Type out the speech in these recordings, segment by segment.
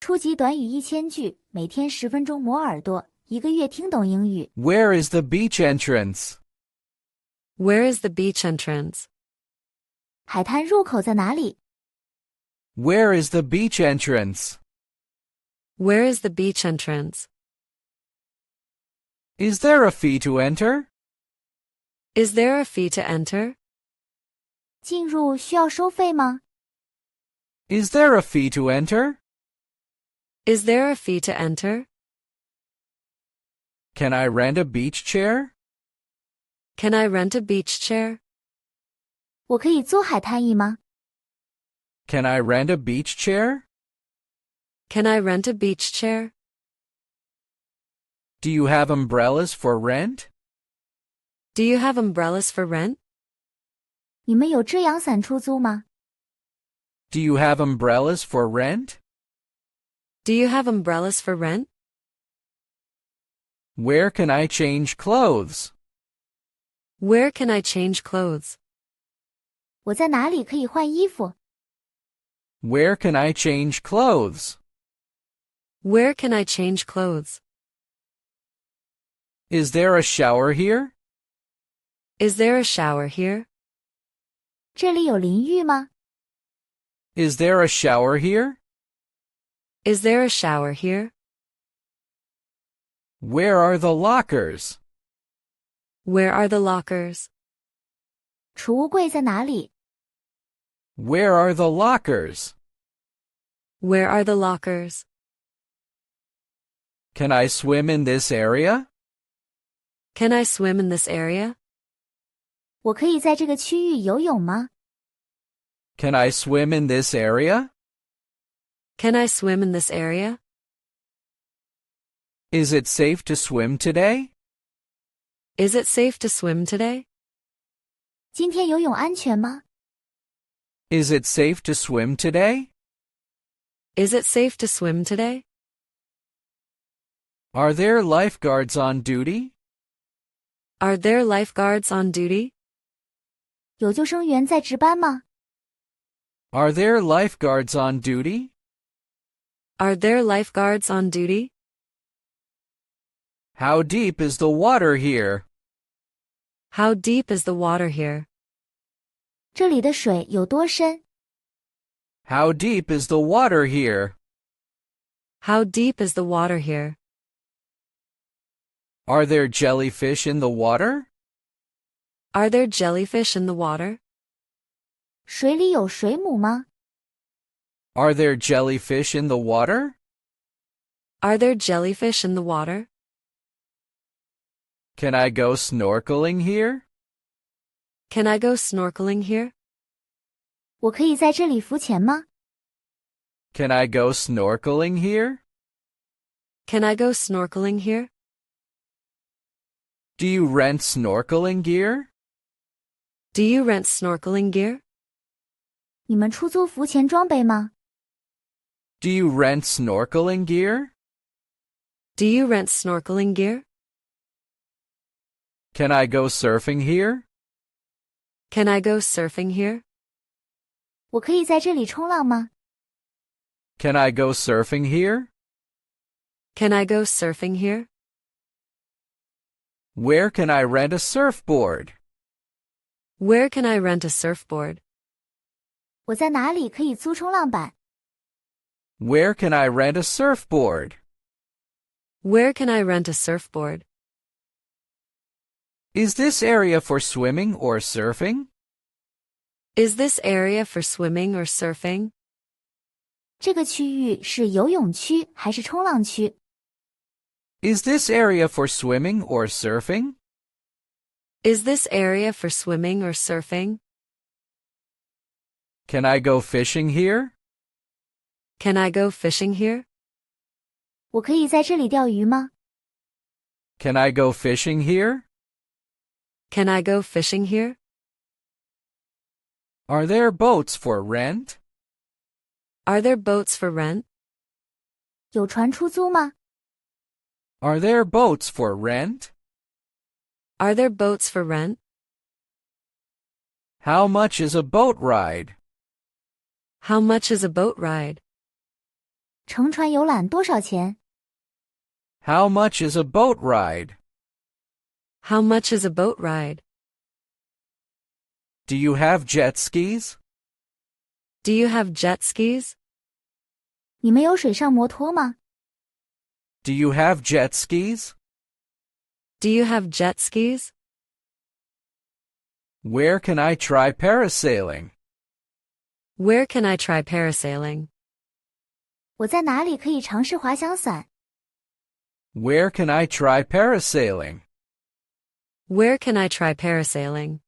初级短语1000句，每天10分钟磨耳朵，一个月听懂英语。 Where is the beach entrance? Where is the beach entrance? 海滩入口在哪里？ Where is the beach entrance? Where is the beach entrance? Is there a fee to enter? Is there a fee to enter? 进入需要收费吗？ Is there a fee to enter? Is there a fee to enter? Can I rent a beach chair? Can I rent a beach chair? 我可以租海滩椅吗？ Can I rent a beach chair? Can I rent a beach chair? Do you have umbrellas for rent? Do you have umbrellas for rent? 你们有遮阳伞出租吗？ Do you have umbrellas for rent? Do you have umbrellas for rent? Where can I change clothes? Where can I change clothes? 我在哪里可以换衣服？ Where can I change clothes? Where can I change clothes? Is there a shower here? Is there a shower here? 这里有淋浴吗？ Is there a shower here? Is there a shower here? Where are the lockers? Where are the lockers? 储物柜在哪里？ Where are the lockers? Where are the lockers? Can I swim in this area? Can I swim in this area? 我可以在这个区域游泳吗？ Can I swim in this area? Can I swim in this area? Is it safe to swim today? Is it safe to swim today? 今天游泳安全吗？ Is it safe to swim today? Is it safe to swim today? Are there lifeguards on duty? Are there lifeguards on duty? 有救生员在值班吗？ Are there lifeguards on duty? Are there lifeguards on duty? How deep is the water here? How deep is the water here? 这里的水有多深？ How deep is the water here? How deep is the water here? Are there jellyfish in the water? Are there jellyfish in the water? 水里有水母吗？ Are there jellyfish in the water? Are there jellyfish in the water? Can I go snorkeling here? Can I go snorkeling here? 我可以在这里浮潜吗？ Can I go snorkeling here? Can I go snorkeling here? Do you rent snorkeling gear? Do you rent snorkeling gear? 你们出租浮潜装备吗？ Do you rent snorkeling gear? Do you rent snorkeling gear? Can I go surfing here? Can I go surfing here? 我可以在这里冲浪吗？ Can I go surfing here? Can I go surfing here? Where can I rent a surfboard? Where can I rent a surfboard? 我在哪里可以租冲浪板？ Where can I rent a surfboard? Where can I rent a surfboard? Is this area for swimming or surfing? Is this area for swimming or surfing? 这个区域是游泳区还是冲浪区？ Is this area for swimming or surfing? Is this area for swimming or surfing? Can I go fishing here? Can I go fishing here? 我可以在这里钓鱼吗？ Can I go fishing here? Can I go fishing here? Are there boats for rent? Are there boats for rent? 有船出租吗？ Are there boats for rent? Are there boats for rent? How much is a boat ride? How much is a boat ride? 乘船游览多少钱？ How much is a boat ride? How much is a boat ride? Do you have jet skis? Do you have jet skis? 你们有水上摩托吗？ Do you have jet skis? Do you have jet skis? Where can I try parasailing? Where can I try parasailing? 我在哪里可以尝试滑翔伞？ Where can I try parasailing? Where can I try parasailing?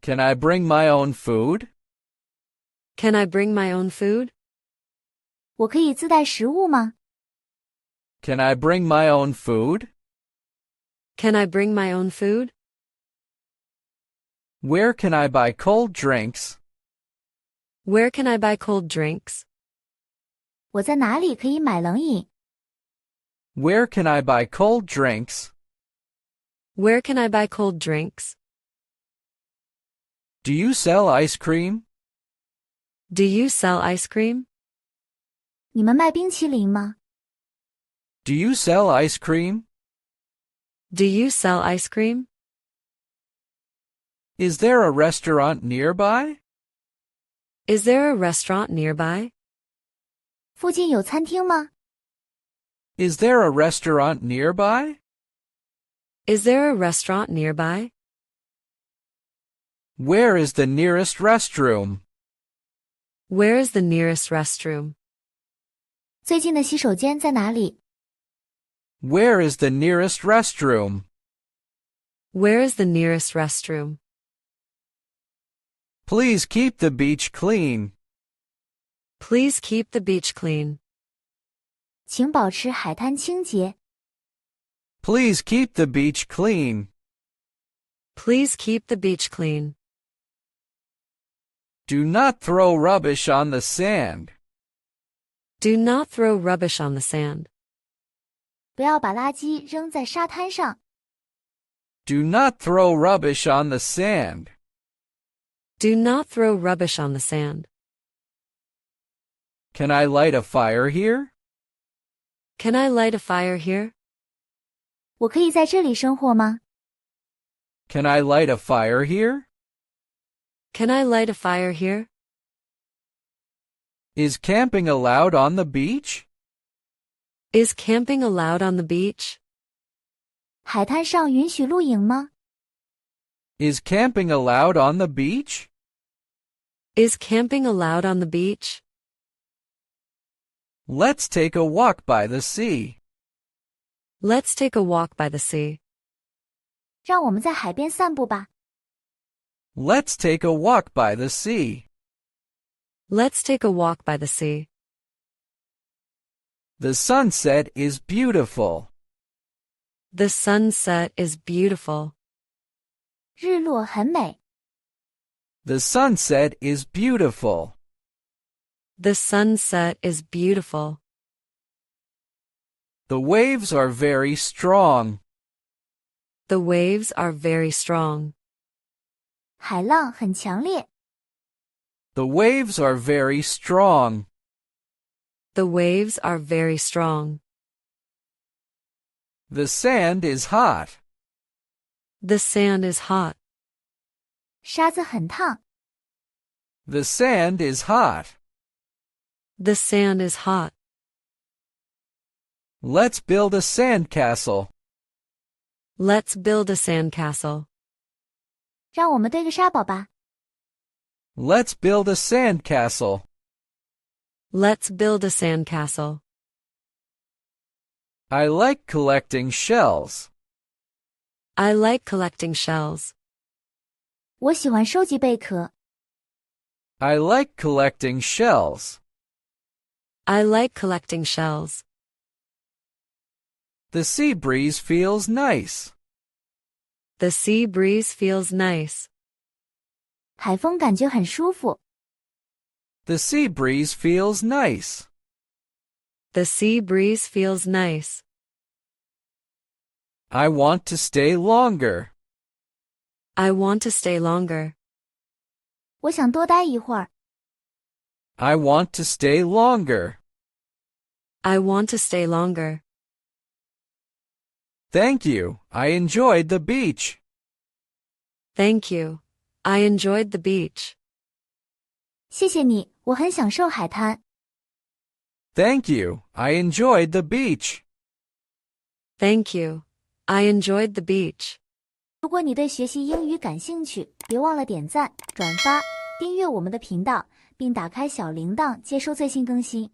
Can I bring my own food? Can I bring my own food? 我可以自带食物吗？ Can I bring my own food? Can I bring my own food? Where can I buy cold drinks? Where can I buy cold drinks? 我在哪里可以买冷饮？ Where can I buy cold drinks? Where can I buy cold drinks? Do you sell ice cream? Do you sell ice cream? 你们卖冰淇淋吗？ Do you sell ice cream? Do you sell ice cream? Is there a restaurant nearby? Is there a restaurant nearby? 附近有餐厅吗？ Is there a restaurant nearby? Is there a restaurant nearby? Where is the nearest restroom? Where is the nearest restroom? 最近的洗手间在哪里？ Where is the nearest restroom? Where is the nearest restroom? Please keep the beach clean. Please keep the beach clean. 请保持海滩清洁。 Please keep the beach clean. Please keep the beach clean. Do not throw rubbish on the sand. Do not throw rubbish on the sand. 不要把垃圾扔在沙滩上。 Do not throw rubbish on the sand. Do not throw rubbish on the sand. Can I light a fire here? Can I light a fire here? 我可以在这里生火吗？ Can I light a fire here? Can I light a fire here? Is camping allowed on the beach? Is camping allowed on the beach? 海滩上允许露营吗？ Is camping allowed on the beach? Is camping allowed on the beach? Let's take a walk by the sea. Let's take a walk by the sea. 让我们在海边散步吧。 Let's take a walk by the sea. Let's take a walk by the sea. The sunset is beautiful. The sunset is beautiful. 日落很美。 The sunset is beautiful. The sunset is beautiful. The waves are very strong. The waves are very strong. 海浪很强烈。 The waves are very strong. The waves are very strong. The sand is hot. The sand is hot. 沙子很烫。 The sand is hot. The sand is hot. Let's build a sandcastle. Let's build a sandcastle. 让我们堆个沙堡吧。 Let's build a sandcastle. Let's build a sandcastle. I like collecting shells. I like collecting shells. 我喜欢收集贝壳。 I like collecting shells. I like collecting shells. The sea breeze feels nice. The sea breeze feels nice. 海风感觉很舒服。 The sea breeze feels nice. The sea breeze feels nice. I want to stay longer. I want to stay longer. 我想多待一会儿。I want to stay longer. I want to stay longer. Thank you. I enjoyed the beach. Thank you. I enjoyed the beach. 谢谢你，我很享受海滩。Thank you. I enjoyed the beach. Thank you. I enjoyed the beach. 如果你对学习英语感兴趣，别忘了点赞、转发、订阅我们的频道，并打开小铃铛接收最新更新。